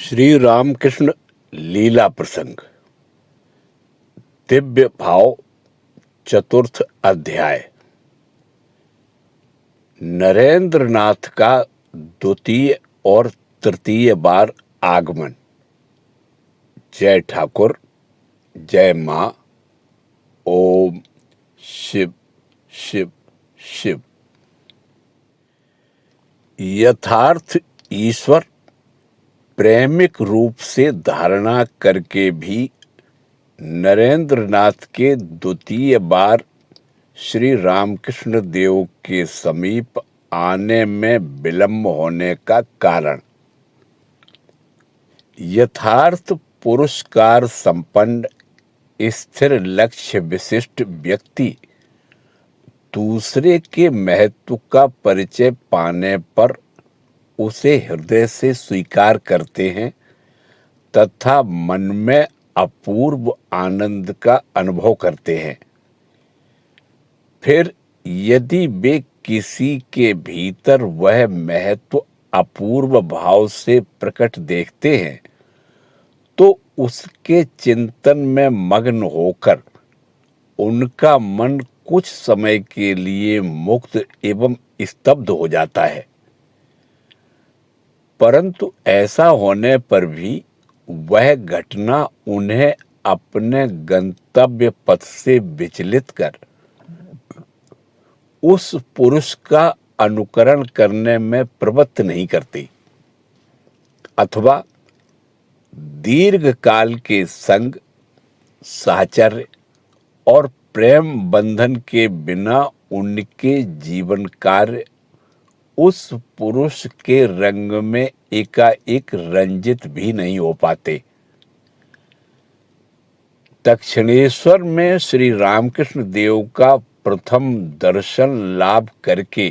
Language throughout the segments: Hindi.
श्री रामकृष्ण लीला प्रसंग दिव्य भाव चतुर्थ अध्याय। नरेंद्र नाथ का द्वितीय और तृतीय बार आगमन। जय ठाकुर, जय मां। ओम शिव शिव शिव। यथार्थ ईश्वर प्रेमिक रूप से धारणा करके भी नरेंद्र नाथ के द्वितीय बार श्री रामकृष्ण देव के समीप आने में विलंब होने का कारण। यथार्थ पुरस्कार संपन्न स्थिर लक्ष्य विशिष्ट व्यक्ति दूसरे के महत्व का परिचय पाने पर उसे हृदय से स्वीकार करते हैं तथा मन में अपूर्व आनंद का अनुभव करते हैं। फिर यदि वे किसी के भीतर वह महत्व अपूर्व भाव से प्रकट देखते हैं तो उसके चिंतन में मग्न होकर उनका मन कुछ समय के लिए मुक्त एवं स्तब्ध हो जाता है। परंतु ऐसा होने पर भी वह घटना उन्हें अपने गंतव्य पथ से विचलित कर उस पुरुष का अनुकरण करने में प्रवृत्त नहीं करती अथवा दीर्घ काल के संग, साहचर्य और प्रेम बंधन के बिना उनके जीवन कार्य उस पुरुष के रंग में एकाएक रंजित भी नहीं हो पाते। दक्षिणेश्वर में श्री रामकृष्ण देव का प्रथम दर्शन लाभ करके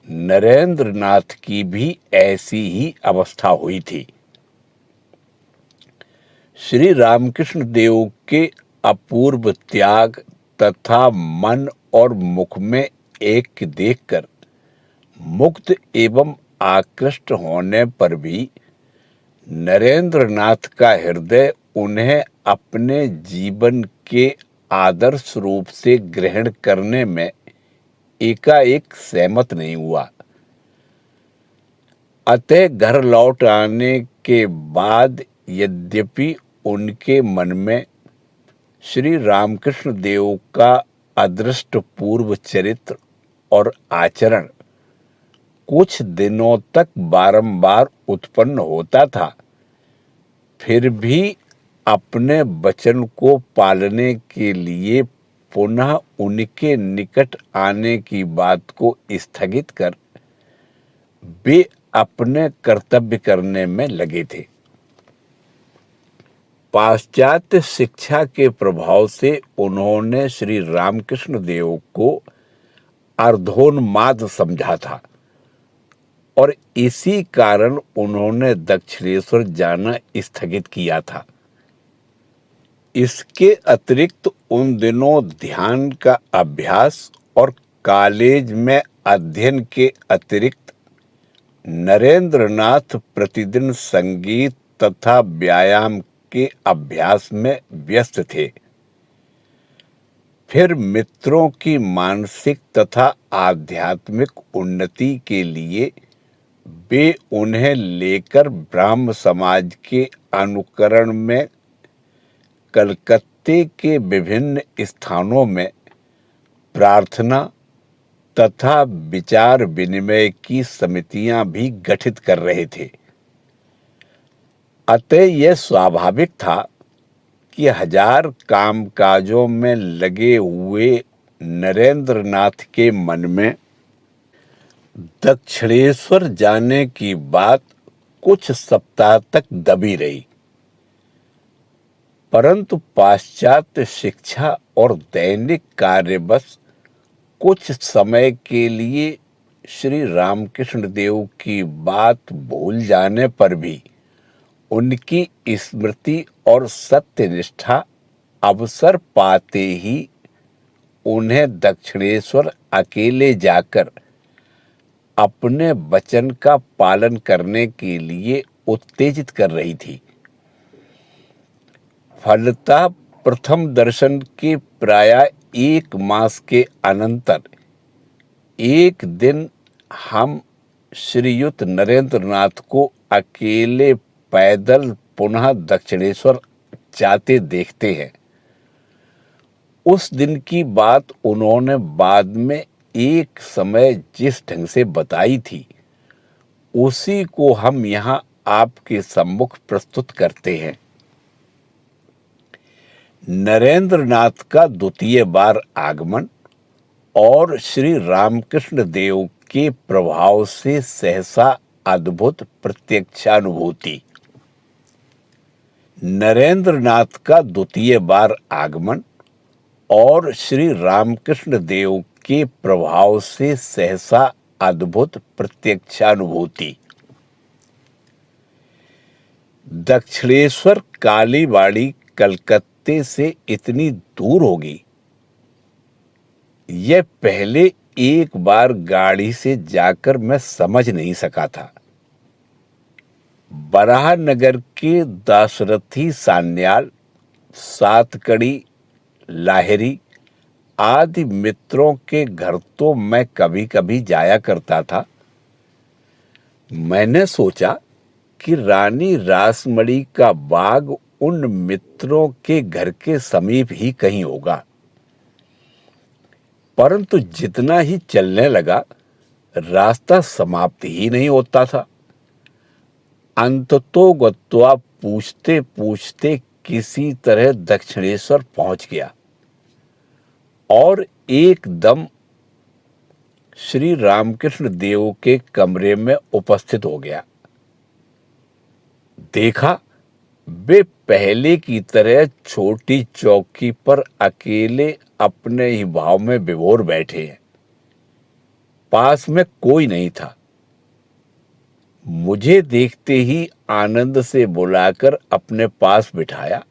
नरेंद्र नाथ की भी ऐसी ही अवस्था हुई थी। श्री रामकृष्ण देव के अपूर्व त्याग तथा मन और मुख में एक देखकर मुक्त एवं आकृष्ट होने पर भी नरेंद्र नाथ का हृदय उन्हें अपने जीवन के आदर्श रूप से ग्रहण करने में एकाएक सहमत नहीं हुआ। अतः घर लौट आने के बाद यद्यपि उनके मन में श्री रामकृष्ण देव का अदृष्ट पूर्व चरित्र और आचरण कुछ दिनों तक बारंबार उत्पन्न होता था, फिर भी अपने वचन को पालने के लिए पुनः उनके निकट आने की बात को स्थगित कर वे अपने कर्तव्य करने में लगे थे। पाश्चात्य शिक्षा के प्रभाव से उन्होंने श्री रामकृष्ण देव को अर्धोन्माद समझा था और इसी कारण उन्होंने दक्षिणेश्वर जाना स्थगित किया था। इसके अतिरिक्त उन दिनों ध्यान का अभ्यास और कॉलेज में अध्ययन के अतिरिक्त नरेंद्र नाथ प्रतिदिन संगीत तथा व्यायाम के अभ्यास में व्यस्त थे। फिर मित्रों की मानसिक तथा आध्यात्मिक उन्नति के लिए वे उन्हें लेकर ब्राह्म समाज के अनुकरण में कलकत्ते के विभिन्न स्थानों में प्रार्थना तथा विचार विनिमय की समितियां भी गठित कर रहे थे। अतः यह स्वाभाविक था कि हजार कामकाजों में लगे हुए नरेंद्र नाथ के मन में दक्षिणेश्वर जाने की बात कुछ सप्ताह तक दबी रही। परंतु पाश्चात्य शिक्षा और दैनिक कार्य बस कुछ समय के लिए श्री रामकृष्ण देव की बात भूल जाने पर भी उनकी स्मृति और सत्यनिष्ठा अवसर पाते ही उन्हें दक्षिणेश्वर अकेले जाकर अपने वचन का पालन करने के लिए उत्तेजित कर रही थी। फलतः प्रथम दर्शन के प्राय 1 मास के अनंतर एक दिन हम श्रीयुत नरेंद्र नाथ को अकेले पैदल पुनः दक्षिणेश्वर जाते देखते हैं। उस दिन की बात उन्होंने बाद में एक समय जिस ढंग से बताई थी, उसी को हम यहाँ आपके सम्मुख प्रस्तुत करते हैं। नरेंद्र नाथ का द्वितीय बार आगमन और श्री रामकृष्ण देव के प्रभाव से सहसा अद्भुत प्रत्यक्षानुभूति। नरेंद्र नाथ का द्वितीय बार आगमन और श्री रामकृष्ण देव के प्रभाव से सहसा अद्भुत प्रत्यक्षानुभूति। दक्षिणेश्वर कालीबाड़ी कलकत्ते से इतनी दूर होगी, यह पहले एक बार गाड़ी से जाकर मैं समझ नहीं सका था। बराहनगर के दाशरथी सान्याल, सातकड़ी, लाहिरी आदि मित्रों के घर तो मैं कभी कभी जाया करता था। मैंने सोचा कि रानी रासमणी का बाग उन मित्रों के घर के समीप ही कहीं होगा, परंतु जितना ही चलने लगा रास्ता समाप्त ही नहीं होता था। अंततोगत्वा पूछते पूछते किसी तरह दक्षिणेश्वर पहुंच गया और एकदम श्री रामकृष्ण देव के कमरे में उपस्थित हो गया। देखा वे पहले की तरह छोटी चौकी पर अकेले अपने ही भाव में विभोर बैठे हैं। पास में कोई नहीं था। मुझे देखते ही आनंद से बुलाकर अपने पास बिठाया।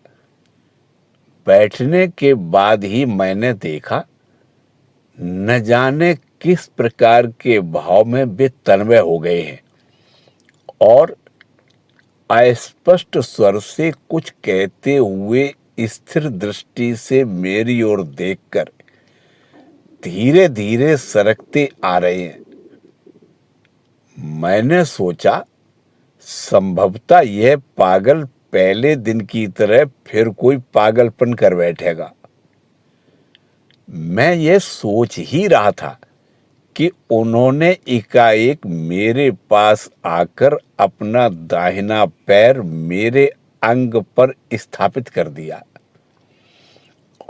बैठने के बाद ही मैंने देखा, न जाने किस प्रकार के भाव में वे तन्मय हो गए हैं और अस्पष्ट स्वर से कुछ कहते हुए स्थिर दृष्टि से मेरी ओर देखकर धीरे धीरे सरकते आ रहे हैं। मैंने सोचा संभवतः यह पागल पहले दिन की तरह फिर कोई पागलपन कर बैठेगा। मैं यह सोच ही रहा था कि उन्होंने एकाएक मेरे पास आकर अपना दाहिना पैर मेरे अंग पर स्थापित कर दिया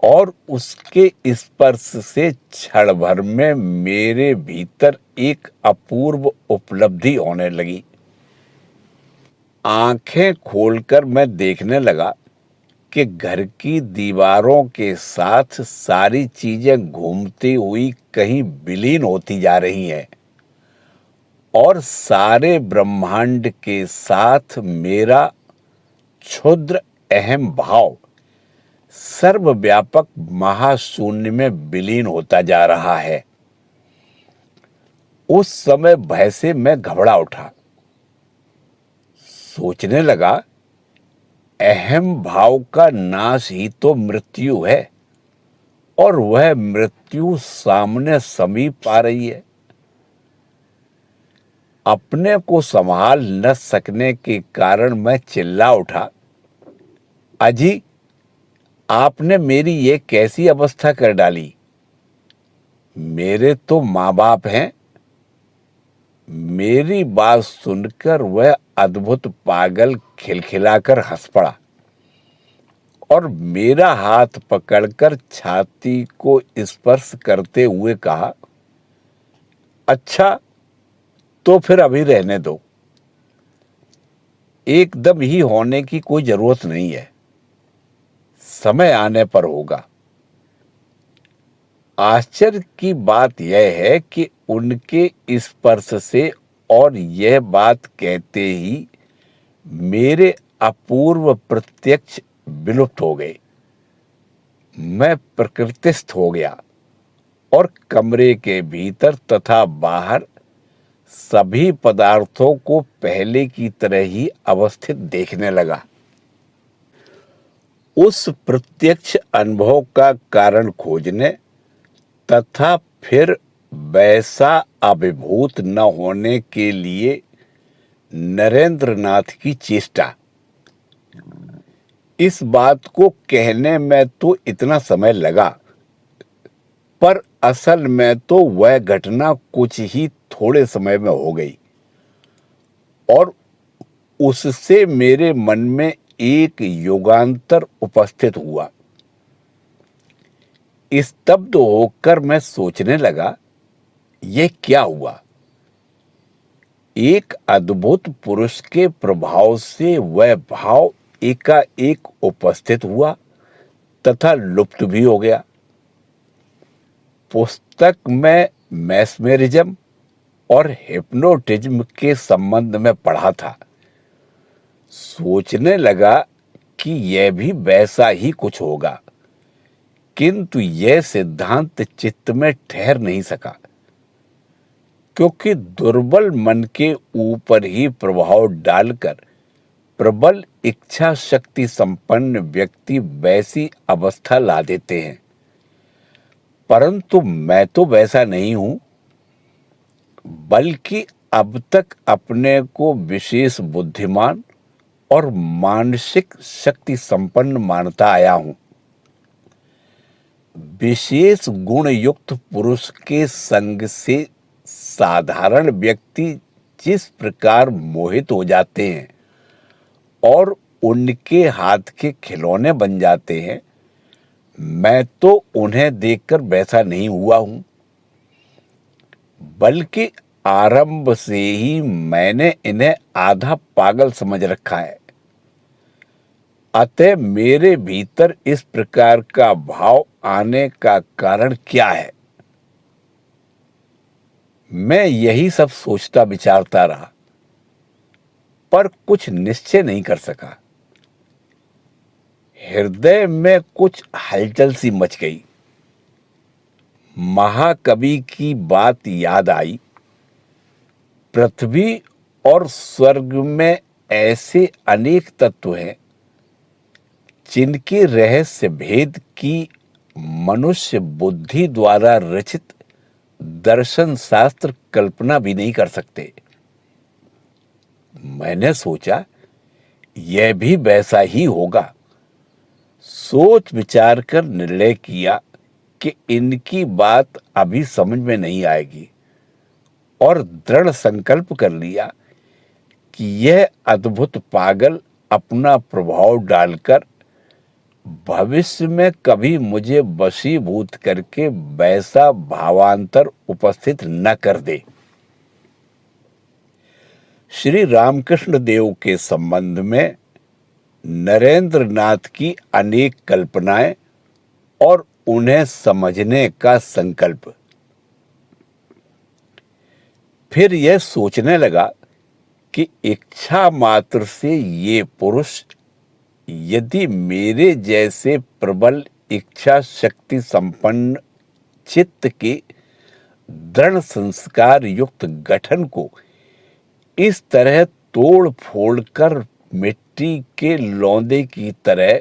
और उसके स्पर्श से क्षण भर में मेरे भीतर एक अपूर्व उपलब्धि होने लगी। आंखें खोलकर मैं देखने लगा कि घर की दीवारों के साथ सारी चीजें घूमती हुई कहीं विलीन होती जा रही हैं और सारे ब्रह्मांड के साथ मेरा क्षुद्र अहम भाव सर्वव्यापक महाशून्य में विलीन होता जा रहा है। उस समय भय से मैं घबरा उठा। सोचने लगा, अहम भाव का नाश ही तो मृत्यु है और वह मृत्यु सामने समीप आ रही है। अपने को संभाल न सकने के कारण मैं चिल्ला उठा, अजी, आपने मेरी ये कैसी अवस्था कर डाली? मेरे तो माँ बाप हैं। मेरी बात सुनकर वह अद्भुत पागल खिलखिलाकर हंस पड़ा और मेरा हाथ पकड़कर छाती को स्पर्श करते हुए कहा, अच्छा तो फिर अभी रहने दो, एकदम ही होने की कोई जरूरत नहीं है, समय आने पर होगा। आश्चर्य की बात यह है कि उनके स्पर्श से और यह बात कहते ही मेरे अपूर्व प्रत्यक्ष विलुप्त हो गए। मैं प्रकृतिस्थ हो गया और कमरे के भीतर तथा बाहर सभी पदार्थों को पहले की तरह ही अवस्थित देखने लगा। उस प्रत्यक्ष अनुभव का कारण खोजने तथा फिर वैसा अभिभूत न होने के लिए नरेंद्रनाथ की चेष्टा। इस बात को कहने में तो इतना समय लगा, पर असल में तो वह घटना कुछ ही थोड़े समय में हो गई और उससे मेरे मन में एक युगांतर उपस्थित हुआ। स्तब्ध होकर मैं सोचने लगा, यह क्या हुआ? एक अद्भुत पुरुष के प्रभाव से वह भाव एकाएक उपस्थित हुआ तथा लुप्त भी हो गया। पुस्तक में मैस्मेरिज्म और हिप्नोटिज्म के संबंध में पढ़ा था। सोचने लगा कि यह भी वैसा ही कुछ होगा, किंतु यह सिद्धांत चित्त में ठहर नहीं सका, क्योंकि दुर्बल मन के ऊपर ही प्रभाव डालकर प्रबल इच्छा शक्ति संपन्न व्यक्ति वैसी अवस्था ला देते हैं। परंतु मैं तो वैसा नहीं हूं, बल्कि अब तक अपने को विशेष बुद्धिमान और मानसिक शक्ति संपन्न मानता आया हूं। विशेष गुण युक्त पुरुष के संग से साधारण व्यक्ति जिस प्रकार मोहित हो जाते हैं और उनके हाथ के खिलौने बन जाते हैं, मैं तो उन्हें देखकर वैसा नहीं हुआ हूं, बल्कि आरंभ से ही मैंने इन्हें आधा पागल समझ रखा है। अतः मेरे भीतर इस प्रकार का भाव आने का कारण क्या है? मैं यही सब सोचता विचारता रहा, पर कुछ निश्चय नहीं कर सका। हृदय में कुछ हलचल सी मच गई। महाकवि की बात याद आई, पृथ्वी और स्वर्ग में ऐसे अनेक तत्व हैं जिनके रहस्य भेद की मनुष्य बुद्धि द्वारा रचित दर्शन शास्त्र कल्पना भी नहीं कर सकते। मैंने सोचा, यह भी वैसा ही होगा। सोच विचार कर निर्णय किया कि इनकी बात अभी समझ में नहीं आएगी और दृढ़ संकल्प कर लिया कि यह अद्भुत पागल अपना प्रभाव डालकर भविष्य में कभी मुझे वशीभूत करके वैसा भावांतर उपस्थित न कर दे। श्री रामकृष्ण देव के संबंध में नरेंद्रनाथ की अनेक कल्पनाएं और उन्हें समझने का संकल्प। फिर यह सोचने लगा कि इच्छा मात्र से ये पुरुष यदि मेरे जैसे प्रबल इच्छा शक्ति संपन्न चित्त के दृढ़ संस्कार युक्त गठन को इस तरह तोड़ फोड़ कर मिट्टी के लौंदे की तरह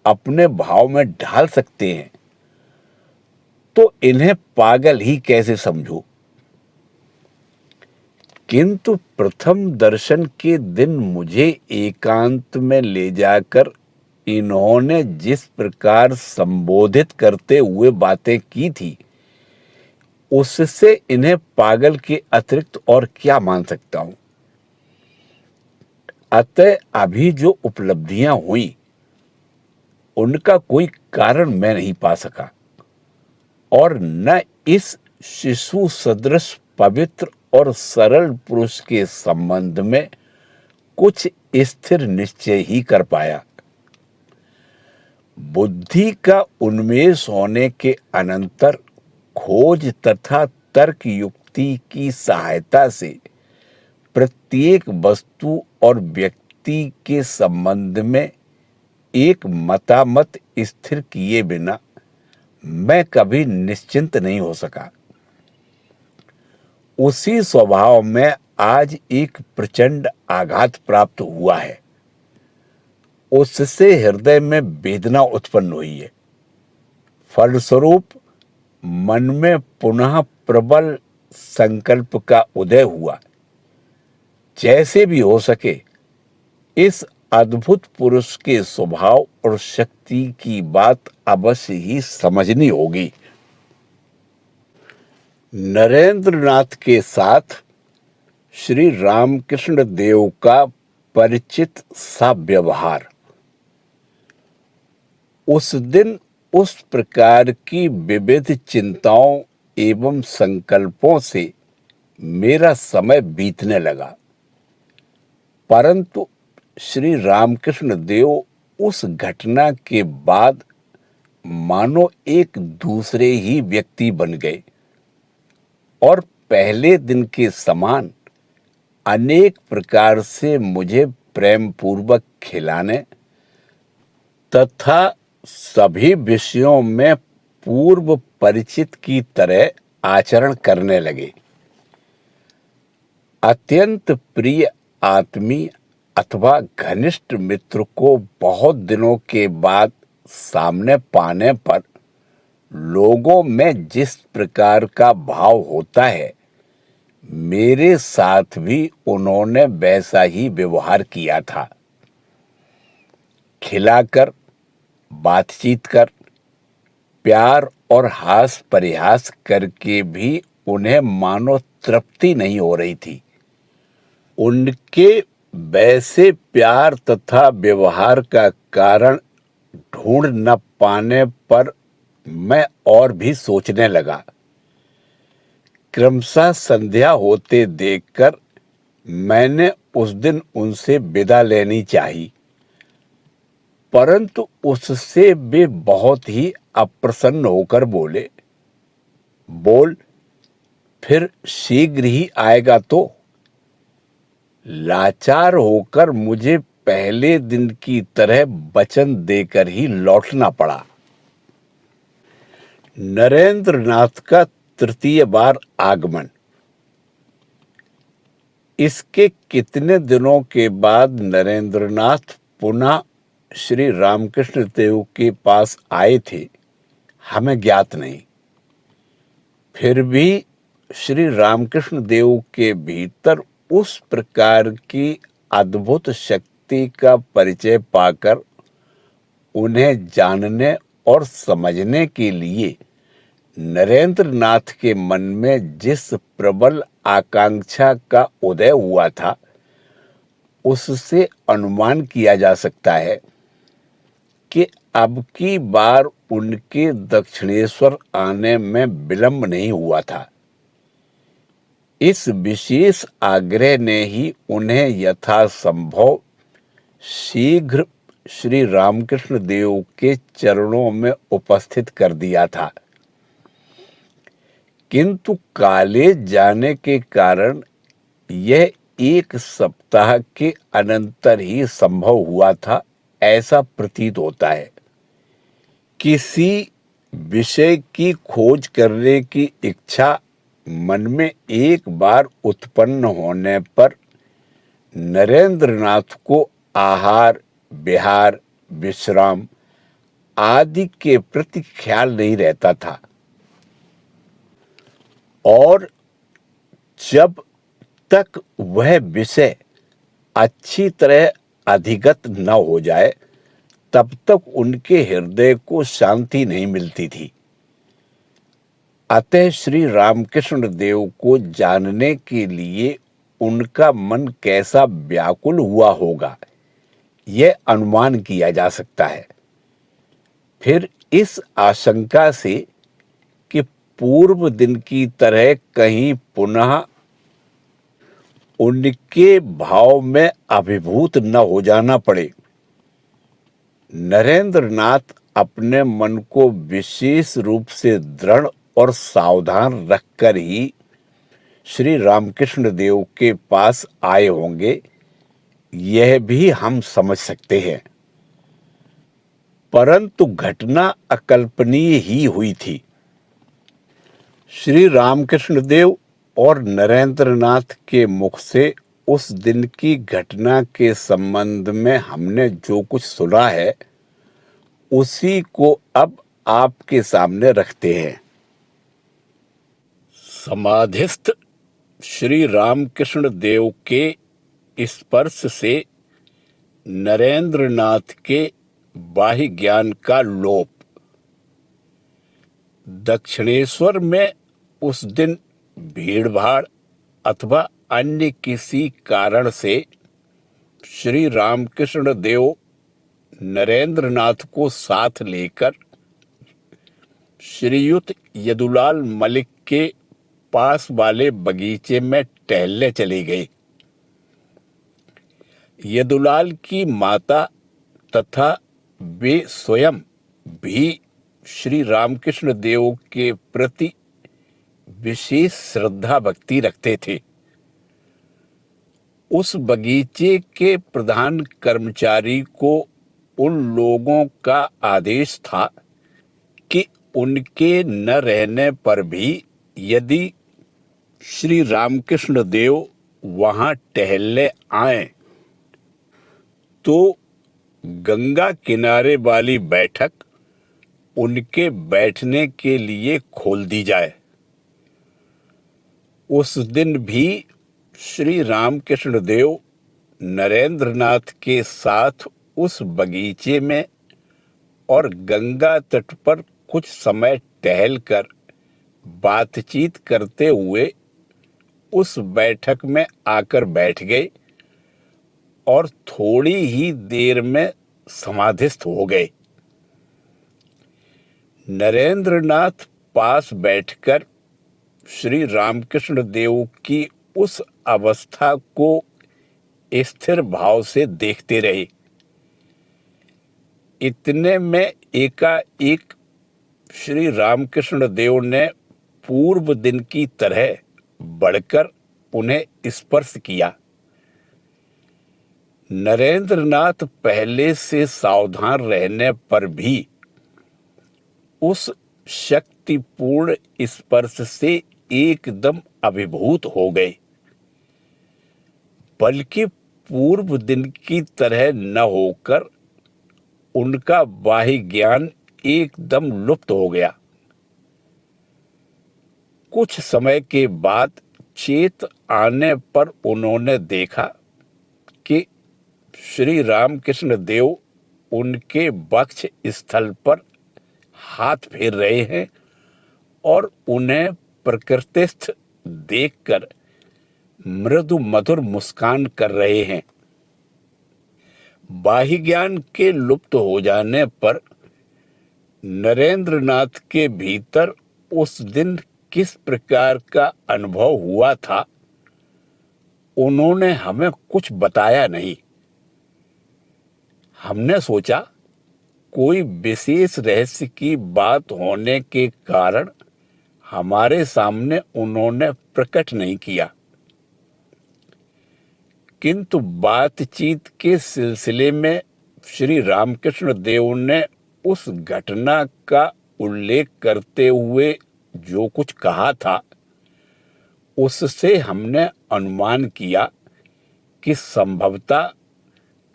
अपने भाव में ढाल सकते हैं, तो इन्हें पागल ही कैसे समझूं? किंतु प्रथम दर्शन के दिन मुझे एकांत में ले जाकर इन्होंने जिस प्रकार संबोधित करते हुए बातें की थी, उससे इन्हें पागल के अतिरिक्त और क्या मान सकता हूं? अतः अभी जो उपलब्धियां हुई उनका कोई कारण मैं नहीं पा सका और न इस शिशु सदृश पवित्र और सरल पुरुष के संबंध में कुछ स्थिर निश्चय ही कर पाया। बुद्धि का उन्मेष होने के अनंतर खोज तथा तर्क युक्ति की सहायता से प्रत्येक वस्तु और व्यक्ति के संबंध में एक मतामत स्थिर किए बिना मैं कभी निश्चिंत नहीं हो सका। उसी स्वभाव में आज एक प्रचंड आघात प्राप्त हुआ है। उससे हृदय में वेदना उत्पन्न हुई है। फलस्वरूप मन में पुनः प्रबल संकल्प का उदय हुआ, जैसे भी हो सके इस अद्भुत पुरुष के स्वभाव और शक्ति की बात अवश्य ही समझनी होगी। नरेंद्रनाथ के साथ श्री रामकृष्ण देव का परिचित सा व्यवहार। उस दिन उस प्रकार की विविध चिंताओं एवं संकल्पों से मेरा समय बीतने लगा, परंतु श्री रामकृष्ण देव उस घटना के बाद मानो एक दूसरे ही व्यक्ति बन गए और पहले दिन के समान अनेक प्रकार से मुझे प्रेम पूर्वक खिलाने तथा सभी विषयों में पूर्व परिचित की तरह आचरण करने लगे। अत्यंत प्रिय आत्मीय अथवा घनिष्ठ मित्र को बहुत दिनों के बाद सामने पाने पर लोगों में जिस प्रकार का भाव होता है, मेरे साथ भी उन्होंने वैसा ही व्यवहार किया था। खिलाकर, बातचीत कर, प्यार और हास परिहास करके भी उन्हें मानो तृप्ति नहीं हो रही थी। उनके वैसे प्यार तथा व्यवहार का कारण ढूंढ न पाने पर मैं और भी सोचने लगा। क्रमशः संध्या होते देखकर मैंने उस दिन उनसे विदा लेनी चाहिए, परंतु उससे वे बहुत ही अप्रसन्न होकर बोले, बोल फिर शीघ्र ही आएगा तो। लाचार होकर मुझे पहले दिन की तरह वचन देकर ही लौटना पड़ा। नरेंद्रनाथ का तृतीय बार आगमन। इसके कितने दिनों के बाद नरेंद्रनाथ पुनः श्री रामकृष्ण देव के पास आए थे, हमें ज्ञात नहीं। फिर भी श्री रामकृष्ण देव के भीतर उस प्रकार की अद्भुत शक्ति का परिचय पाकर उन्हें जानने और समझने के लिए नरेंद्रनाथ के मन में जिस प्रबल आकांक्षा का उदय हुआ था, उससे अनुमान किया जा सकता है कि अब की बार उनके दक्षिणेश्वर आने में विलंब नहीं हुआ था। इस विशेष आग्रह ने ही उन्हें यथासंभव शीघ्र श्री रामकृष्ण देव के चरणों में उपस्थित कर दिया था, किंतु कॉलेज जाने के कारण यह एक सप्ताह के अनंतर ही संभव हुआ था, ऐसा प्रतीत होता है। किसी विषय की खोज करने की इच्छा मन में एक बार उत्पन्न होने पर नरेंद्रनाथ को आहार, विहार, विश्राम आदि के प्रति ख्याल नहीं रहता था, और जब तक वह विषय अच्छी तरह अधिगत न हो जाए तब तक उनके हृदय को शांति नहीं मिलती थी। अतः श्री रामकृष्ण देव को जानने के लिए उनका मन कैसा व्याकुल हुआ होगा, यह अनुमान किया जा सकता है। फिर इस आशंका से कि पूर्व दिन की तरह कहीं पुनः उनके भाव में अभिभूत न हो जाना पड़े, नरेंद्रनाथ अपने मन को विशेष रूप से दृढ़ और सावधान रखकर ही श्री रामकृष्ण देव के पास आए होंगे, यह भी हम समझ सकते हैं। परंतु घटना अकल्पनीय ही हुई थी। श्री रामकृष्ण देव और नरेंद्र नाथ के मुख से उस दिन की घटना के संबंध में हमने जो कुछ सुना है उसी को अब आपके सामने रखते हैं। समाधिस्थ श्री रामकृष्ण देव के स्पर्श से नरेंद्र नाथ के बाह्य ज्ञान का लोप। दक्षिणेश्वर में उस दिन भीड़भाड़ अथवा अन्य किसी कारण से श्री रामकृष्ण देव नरेंद्र नाथ को साथ लेकर श्रीयुत यदुलाल मलिक के पास वाले बगीचे में टहलने चले गए। यदुलाल की माता तथा वे स्वयं भी श्री रामकृष्ण देव के प्रति विशेष श्रद्धा भक्ति रखते थे। उस बगीचे के प्रधान कर्मचारी को उन लोगों का आदेश था कि उनके न रहने पर भी यदि श्री रामकृष्ण देव वहां टहलने आए तो गंगा किनारे वाली बैठक उनके बैठने के लिए खोल दी जाए। उस दिन भी श्री रामकृष्ण देव नरेंद्र नाथ के साथ उस बगीचे में और गंगा तट पर कुछ समय टहलकर बातचीत करते हुए उस बैठक में आकर बैठ गए और थोड़ी ही देर में समाधिस्थ हो गए। नरेंद्र नाथ पास बैठकर श्री रामकृष्ण देव की उस अवस्था को स्थिर भाव से देखते रहे। इतने में एकाएक श्री रामकृष्ण देव ने पूर्व दिन की तरह बढ़कर उन्हें स्पर्श किया। नरेंद्र नाथ पहले से सावधान रहने पर भी उस शक्तिपूर्ण स्पर्श से एकदम अभिभूत हो गए, बल्कि पूर्व दिन की तरह न होकर उनका बाह्य ज्ञान एकदम लुप्त हो गया। कुछ समय के बाद चेत आने पर उन्होंने देखा कि श्री रामकृष्ण देव उनके वक्ष स्थल पर हाथ फेर रहे हैं और उन्हें प्रकृतिस्थ देखकर मृदु मधुर मुस्कान कर रहे हैं। बाह्य ज्ञान के लुप्त हो जाने पर नरेंद्र नाथ के भीतर उस दिन किस प्रकार का अनुभव हुआ था उन्होंने हमें कुछ बताया नहीं। हमने सोचा कोई विशेष रहस्य की बात होने के कारण हमारे सामने उन्होंने प्रकट नहीं किया, किंतु बातचीत के सिलसिले में श्री रामकृष्ण देव ने उस घटना का उल्लेख करते हुए जो कुछ कहा था उससे हमने अनुमान किया कि संभवतः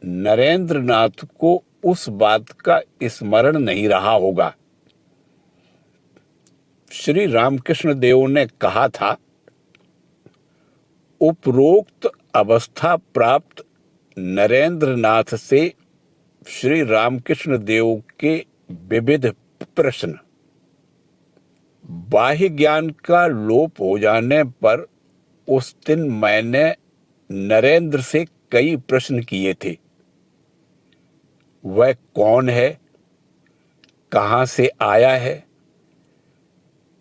नरेंद्र नाथ को उस बात का स्मरण नहीं रहा होगा। श्री रामकृष्ण देव ने कहा था, उपरोक्त अवस्था प्राप्त नरेंद्र नाथ से श्री रामकृष्ण देव के विविध प्रश्न। बाह्य ज्ञान का लोप हो जाने पर उस दिन मैंने नरेंद्र से कई प्रश्न किए थे। वह कौन है, कहाँ से आया है,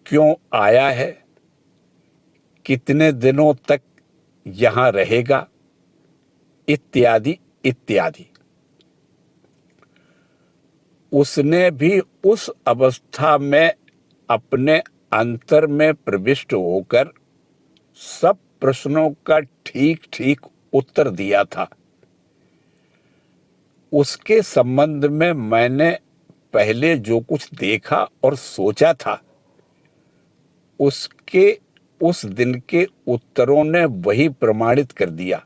क्यों आया है, कितने दिनों तक यहाँ रहेगा, इत्यादि इत्यादि। उसने भी उस अवस्था में अपने अंतर में प्रविष्ट होकर सब प्रश्नों का ठीक ठीक उत्तर दिया था। उसके संबंध में मैंने पहले जो कुछ देखा और सोचा था उसके उस दिन के उत्तरों ने वही प्रमाणित कर दिया।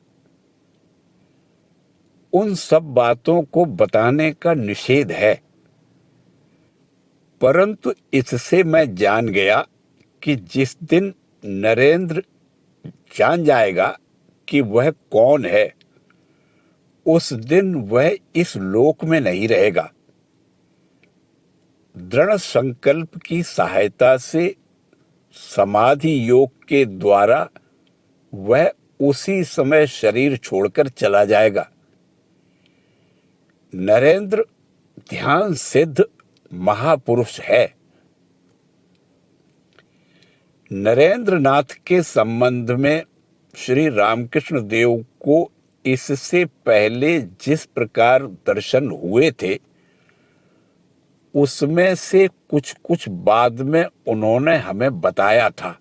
उन सब बातों को बताने का निषेध है, परंतु इससे मैं जान गया कि जिस दिन नरेंद्र जान जाएगा कि वह कौन है, उस दिन वह इस लोक में नहीं रहेगा। दृढ़ संकल्प की सहायता से समाधि योग के द्वारा वह उसी समय शरीर छोड़कर चला जाएगा। नरेंद्र ध्यान सिद्ध महापुरुष है। नरेंद्र नाथ के संबंध में श्री रामकृष्ण देव को इससे पहले जिस प्रकार दर्शन हुए थे, उसमें से कुछ कुछ बाद में उन्होंने हमें बताया था।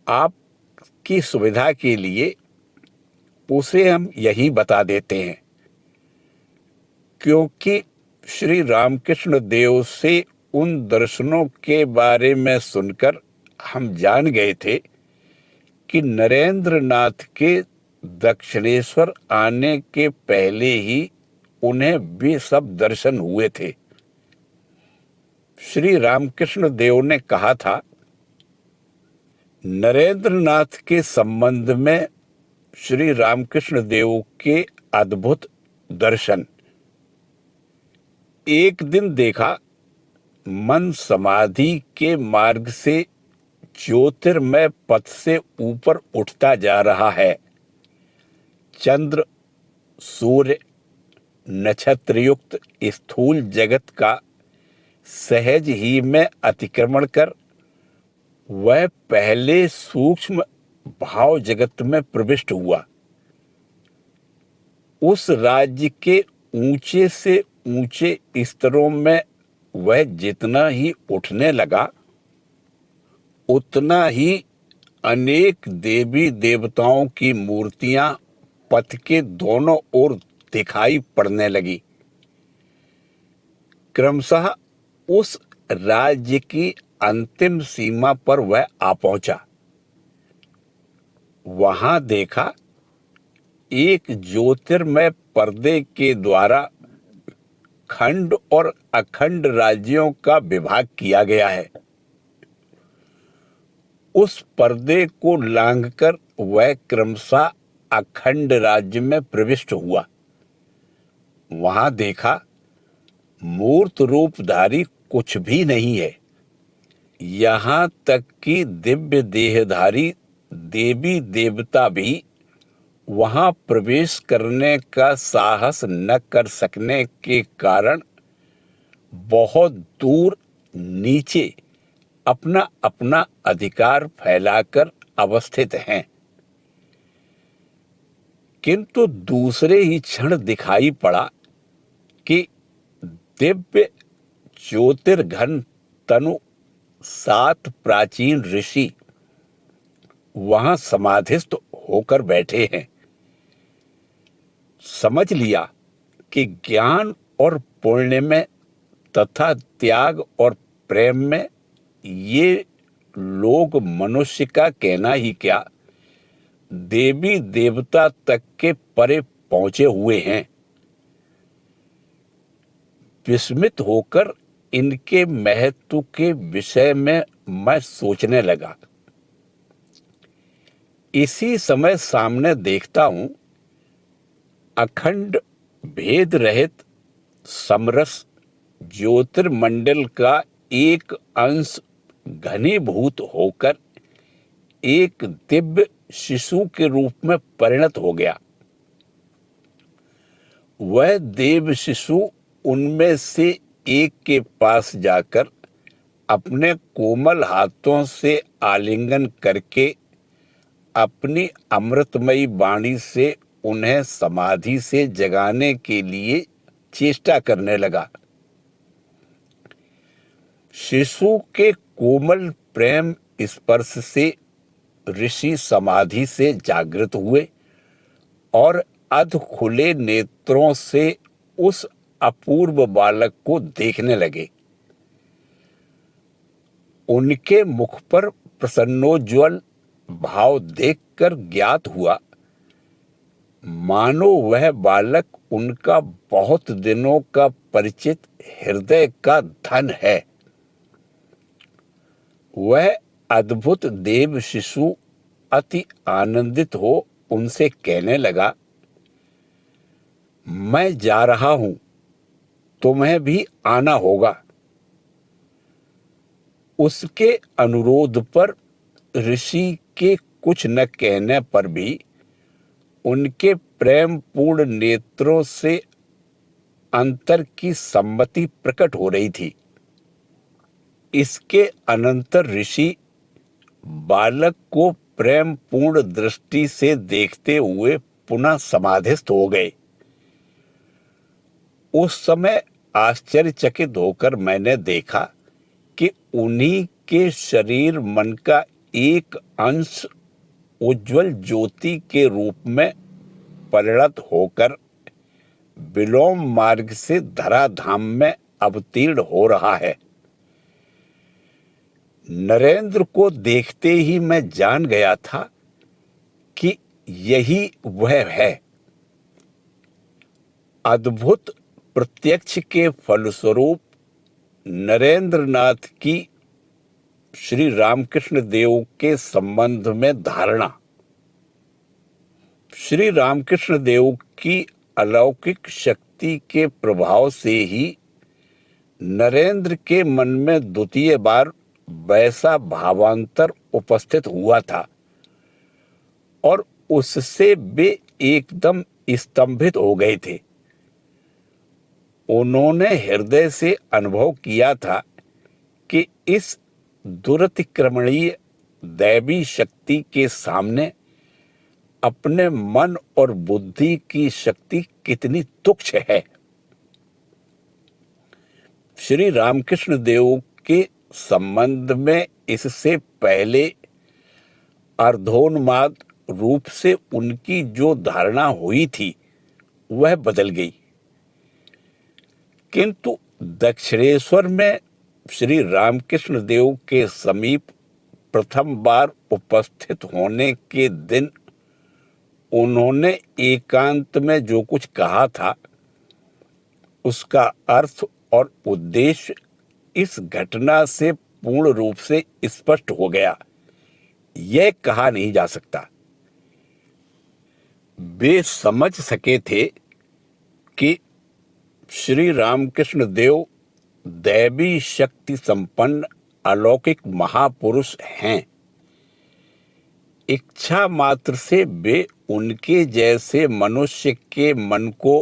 आपकी सुविधा के लिए उसे हम यही बता देते हैं, क्योंकि श्री रामकृष्ण देव से उन दर्शनों के बारे में सुनकर हम जान गए थे कि नरेंद्र नाथ के दक्षिणेश्वर आने के पहले ही उन्हें वे सब दर्शन हुए थे। श्री रामकृष्ण देव ने कहा था, नरेंद्र नाथ के संबंध में श्री रामकृष्ण देव के अद्भुत दर्शन। एक दिन देखा, मन समाधि के मार्ग से ज्योतिर्मय पथ से ऊपर उठता जा रहा है। चंद्र, सूर्य, नक्षत्रयुक्त स्थूल जगत का सहज ही में अतिक्रमण कर वह पहले सूक्ष्म भाव जगत में प्रविष्ट हुआ। उस राज्य के ऊंचे से ऊंचे स्तरों में वह जितना ही उठने लगा, उतना ही अनेक देवी देवताओं की मूर्तियां पथ के दोनों ओर दिखाई पड़ने लगी। क्रमशः उस राज्य की अंतिम सीमा पर वह आ पहुंचा। वहां देखा, एक ज्योतिर्मय पर्दे के द्वारा खंड और अखंड राज्यों का विभाग किया गया है। उस पर्दे को लांघकर वह क्रमशः अखंड राज्य में प्रविष्ट हुआ। वहां देखा, मूर्त रूपधारी कुछ भी नहीं है। यहां तक कि दिव्य देहधारी देवी देवता भी वहां प्रवेश करने का साहस न कर सकने के कारण बहुत दूर नीचे अपना अपना अधिकार फैलाकर अवस्थित हैं। किंतु दूसरे ही क्षण दिखाई पड़ा कि दिव्य ज्योतिर्घन तनु 7 प्राचीन ऋषि वहां समाधिस्थ होकर बैठे हैं। समझ लिया कि ज्ञान और पुण्य में तथा त्याग और प्रेम में ये लोग मनुष्य का कहना ही क्या, देवी देवता तक के परे पहुंचे हुए हैं। विस्मित होकर इनके महत्व के विषय में मैं सोचने लगा। इसी समय सामने देखता हूं, अखंड भेद रहित समरस ज्योतिर्मंडल का एक अंश घनीभूत होकर एक दिव्य शिशु के रूप में परिणत हो गया। वह देव शिशु उनमें से एक के पास जाकर अपने कोमल हाथों से आलिंगन करके अपनी अमृतमयी वाणी से उन्हें समाधि से जगाने के लिए चेष्टा करने लगा। शिशु के कोमल प्रेम स्पर्श से ऋषि समाधि से जागृत हुए और अध खुले नेत्रों से उस अपूर्व बालक को देखने लगे। उनके मुख पर प्रसन्नोज्ज्वल भाव देखकर ज्ञात हुआ मानो वह बालक उनका बहुत दिनों का परिचित हृदय का धन है। वह अद्भुत देव शिशु अति आनंदित हो उनसे कहने लगा, मैं जा रहा हूं, तुम्हें भी आना होगा। उसके अनुरोध पर ऋषि के कुछ न कहने पर भी उनके प्रेम पूर्ण नेत्रों से अंतर की सम्मति प्रकट हो रही थी। इसके अनंतर ऋषि बालक को प्रेम पूर्ण दृष्टि से देखते हुए पुनः समाधिस्थ हो गए। उस समय आश्चर्यचकित होकर मैंने देखा कि उन्हीं के शरीर मन का एक अंश उज्जवल ज्योति के रूप में परिणत होकर विलोम मार्ग से धराधाम में अवतीर्ण हो रहा है। नरेंद्र को देखते ही मैं जान गया था कि यही वह है। अद्भुत प्रत्यक्ष के फलस्वरूप नरेंद्र नाथ की श्री रामकृष्ण देव के संबंध में धारणा, श्री रामकृष्ण देव की अलौकिक शक्ति के प्रभाव से ही नरेंद्र के मन में द्वितीय बार वैसा भावांतर उपस्थित हुआ था और उससे वे एकदम स्तंभित हो गए थे। उन्होंने हृदय से अनुभव किया था कि इस दुरतिक्रमणीय दैवी शक्ति के सामने अपने मन और बुद्धि की शक्ति कितनी तुच्छ है। श्री रामकृष्ण देव के संबंध में इससे पहले अर्धोन्माद रूप से उनकी जो धारणा हुई थी वह बदल गई, किंतु दक्षिणेश्वर में श्री रामकृष्ण देव के समीप प्रथम बार उपस्थित होने के दिन उन्होंने एकांत में जो कुछ कहा था उसका अर्थ और उद्देश्य इस घटना से पूर्ण रूप से स्पष्ट हो गया। यह कहा नहीं जा सकता। वे समझ सके थे कि श्री रामकृष्ण देव दैवी शक्ति संपन्न अलौकिक महापुरुष हैं। इच्छा मात्र से वे उनके जैसे मनुष्य के मन को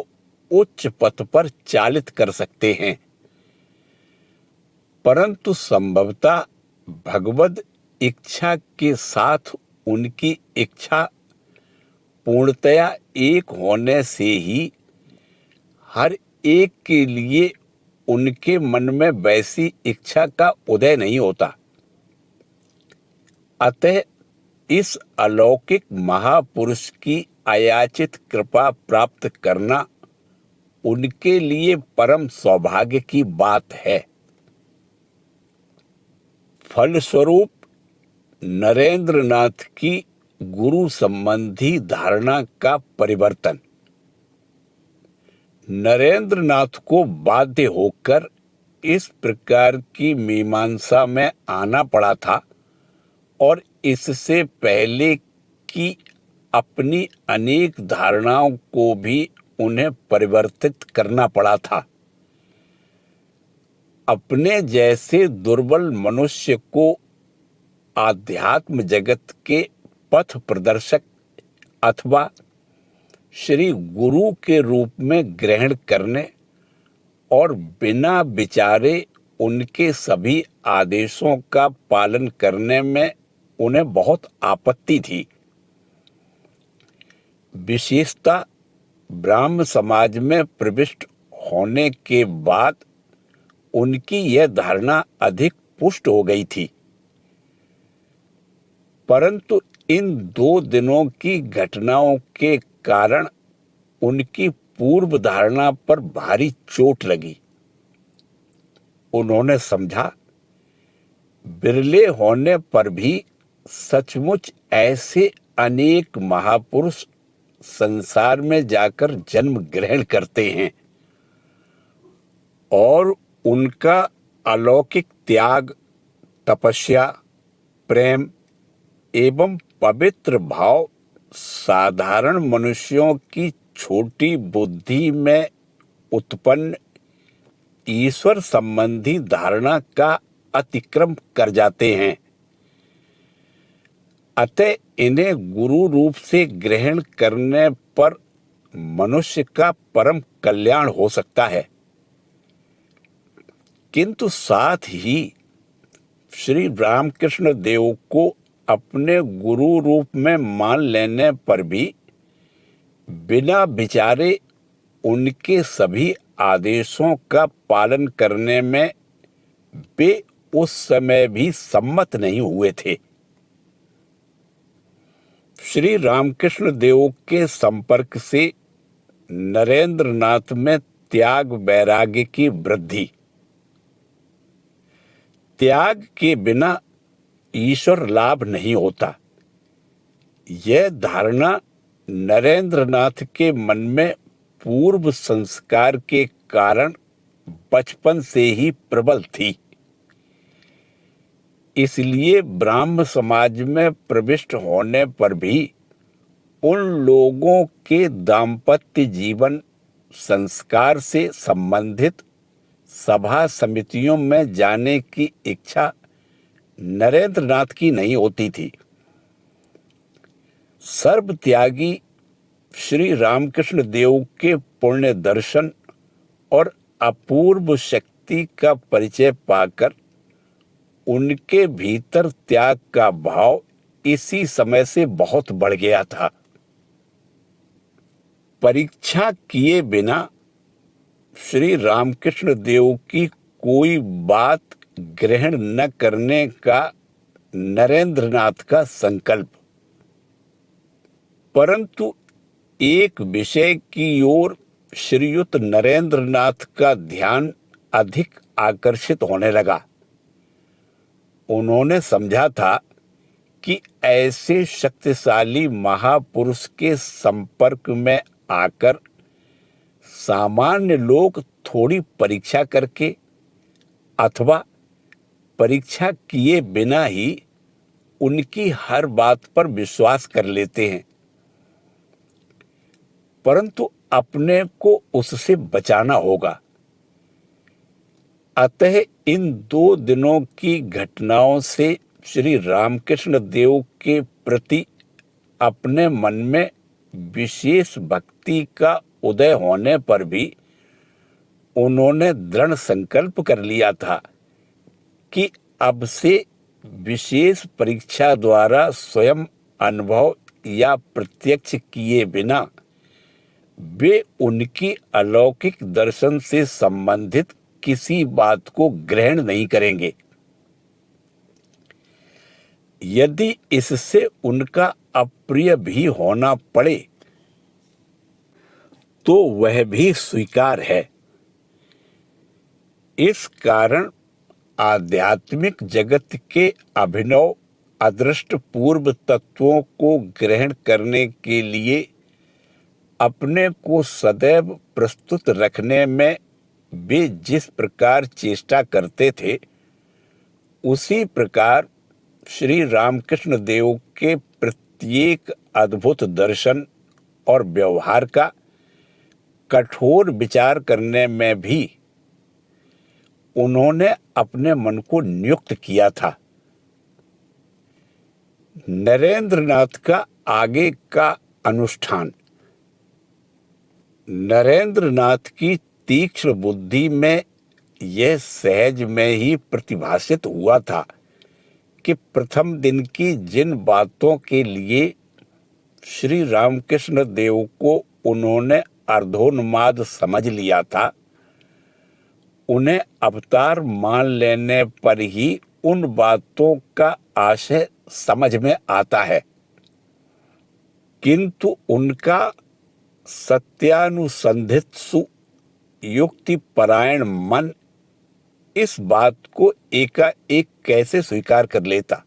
उच्च पथ पर चालित कर सकते हैं, परंतु संभवतः भगवद इच्छा के साथ उनकी इच्छा पूर्णतया एक होने से ही हर एक के लिए उनके मन में वैसी इच्छा का उदय नहीं होता। अतः इस अलौकिक महापुरुष की अयाचित कृपा प्राप्त करना उनके लिए परम सौभाग्य की बात है। फलस्वरूप नरेंद्र नाथ की गुरु संबंधी धारणा का परिवर्तन नरेंद्र नाथ को बाध्य होकर इस प्रकार की मीमांसा में आना पड़ा था और इससे पहले कि अपनी अनेक धारणाओं को भी उन्हें परिवर्तित करना पड़ा था। अपने जैसे दुर्बल मनुष्य को आध्यात्म जगत के पथ प्रदर्शक अथवा श्री गुरु के रूप में ग्रहण करने और बिना विचारे उनके सभी आदेशों का पालन करने में उन्हें बहुत आपत्ति थी। विशेषतः ब्राह्म समाज में प्रविष्ट होने के बाद उनकी यह धारणा अधिक पुष्ट हो गई थी, परंतु इन 2 दिनों की घटनाओं के कारण उनकी पूर्व धारणा पर भारी चोट लगी। उन्होंने समझा बिरले होने पर भी सचमुच ऐसे अनेक महापुरुष संसार में जाकर जन्म ग्रहण करते हैं और उनका अलौकिक त्याग, तपस्या, प्रेम एवं पवित्र भाव साधारण मनुष्यों की छोटी बुद्धि में उत्पन्न ईश्वर संबंधी धारणा का अतिक्रम कर जाते हैं। अतः इन्हें गुरु रूप से ग्रहण करने पर मनुष्य का परम कल्याण हो सकता है, किंतु साथ ही श्री रामकृष्ण देव को अपने गुरु रूप में मान लेने पर भी बिना विचारे उनके सभी आदेशों का पालन करने में वे उस समय भी सम्मत नहीं हुए थे। श्री रामकृष्ण देव के संपर्क से नरेंद्र नाथ में त्याग वैराग्य की वृद्धि। त्याग के बिना ईश्वर लाभ नहीं होता, यह धारणा नरेंद्र नाथ के मन में पूर्व संस्कार के कारण बचपन से ही प्रबल थी। इसलिए ब्राह्म समाज में प्रविष्ट होने पर भी उन लोगों के दाम्पत्य जीवन संस्कार से संबंधित सभा समितियों में जाने की इच्छा नरेंद्र नाथ की नहीं होती थी। सर्व त्यागी श्री रामकृष्ण देव के पुण्य दर्शन और अपूर्व शक्ति का परिचय पाकर उनके भीतर त्याग का भाव इसी समय से बहुत बढ़ गया था। परीक्षा किए बिना श्री रामकृष्ण देव की कोई बात ग्रहण न करने का नरेंद्र नाथ का संकल्प, परंतु एक विषय की ओर श्रीयुत नरेंद्र नाथ का ध्यान अधिक आकर्षित होने लगा। उन्होंने समझा था कि ऐसे शक्तिशाली महापुरुष के संपर्क में आकर सामान्य लोग थोड़ी परीक्षा करके अथवा परीक्षा किए बिना ही उनकी हर बात पर विश्वास कर लेते हैं, परंतु अपने को उससे बचाना होगा। अतः इन 2 दिनों की घटनाओं से श्री रामकृष्ण देव के प्रति अपने मन में विशेष भक्ति का उदय होने पर भी उन्होंने दृढ़ संकल्प कर लिया था कि अब से विशेष परीक्षा द्वारा स्वयं अनुभव या प्रत्यक्ष किए बिना वे उनकी अलौकिक दर्शन से संबंधित किसी बात को ग्रहण नहीं करेंगे। यदि इससे उनका अप्रिय भी होना पड़े तो वह भी स्वीकार है। इस कारण आध्यात्मिक जगत के अभिनव अदृष्ट पूर्व तत्वों को ग्रहण करने के लिए अपने को सदैव प्रस्तुत रखने में वे जिस प्रकार चेष्टा करते थे, उसी प्रकार श्री रामकृष्ण देव के प्रत्येक अद्भुत दर्शन और व्यवहार का कठोर विचार करने में भी उन्होंने अपने मन को नियुक्त किया था। नरेंद्र नाथ का आगे का अनुष्ठान। नरेंद्र नाथ की तीक्ष्ण बुद्धि में यह सहज में ही प्रतिभासित हुआ था कि प्रथम दिन की जिन बातों के लिए श्री रामकृष्ण देव को उन्होंने अर्धोन्माद समझ लिया था, उन्हें अवतार मान लेने पर ही उन बातों का आशय समझ में आता है, किंतु उनका सत्यानुसंधित्सु युक्ति परायण मन इस बात को एकाएक कैसे स्वीकार कर लेता।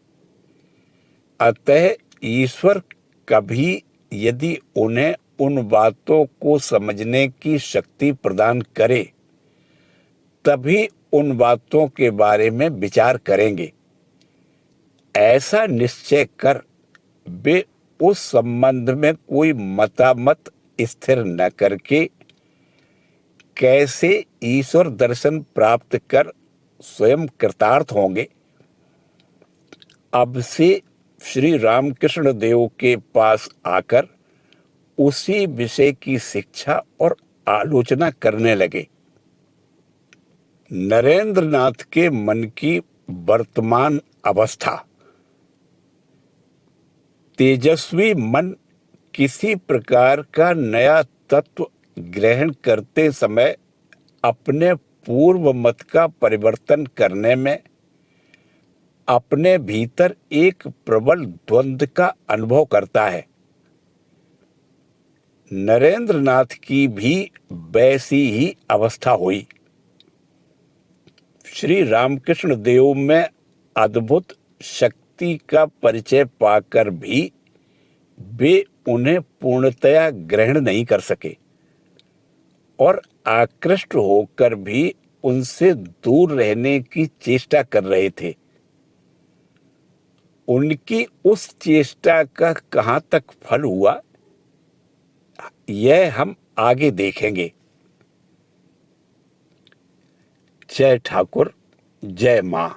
अतः ईश्वर कभी यदि उन्हें उन बातों को समझने की शक्ति प्रदान करे तभी उन बातों के बारे में विचार करेंगे। ऐसा निश्चय कर वे उस संबंध में कोई मतामत स्थिर न करके कैसे ईश्वर दर्शन प्राप्त कर स्वयं कृतार्थ होंगे। अब से श्री रामकृष्ण देव के पास आकर उसी विषय की शिक्षा और आलोचना करने लगे। नरेंद्र नाथ के मन की वर्तमान अवस्था। तेजस्वी मन किसी प्रकार का नया तत्व ग्रहण करते समय अपने पूर्व मत का परिवर्तन करने में अपने भीतर एक प्रबल द्वंद्व का अनुभव करता है। नरेंद्र नाथ की भी वैसी ही अवस्था हुई। श्री रामकृष्ण देव में अद्भुत शक्ति का परिचय पाकर भी वे उन्हें पूर्णतया ग्रहण नहीं कर सके और आकृष्ट होकर भी उनसे दूर रहने की चेष्टा कर रहे थे। उनकी उस चेष्टा का कहाँ तक फल हुआ, यह हम आगे देखेंगे। जय ठाकुर, जय मां।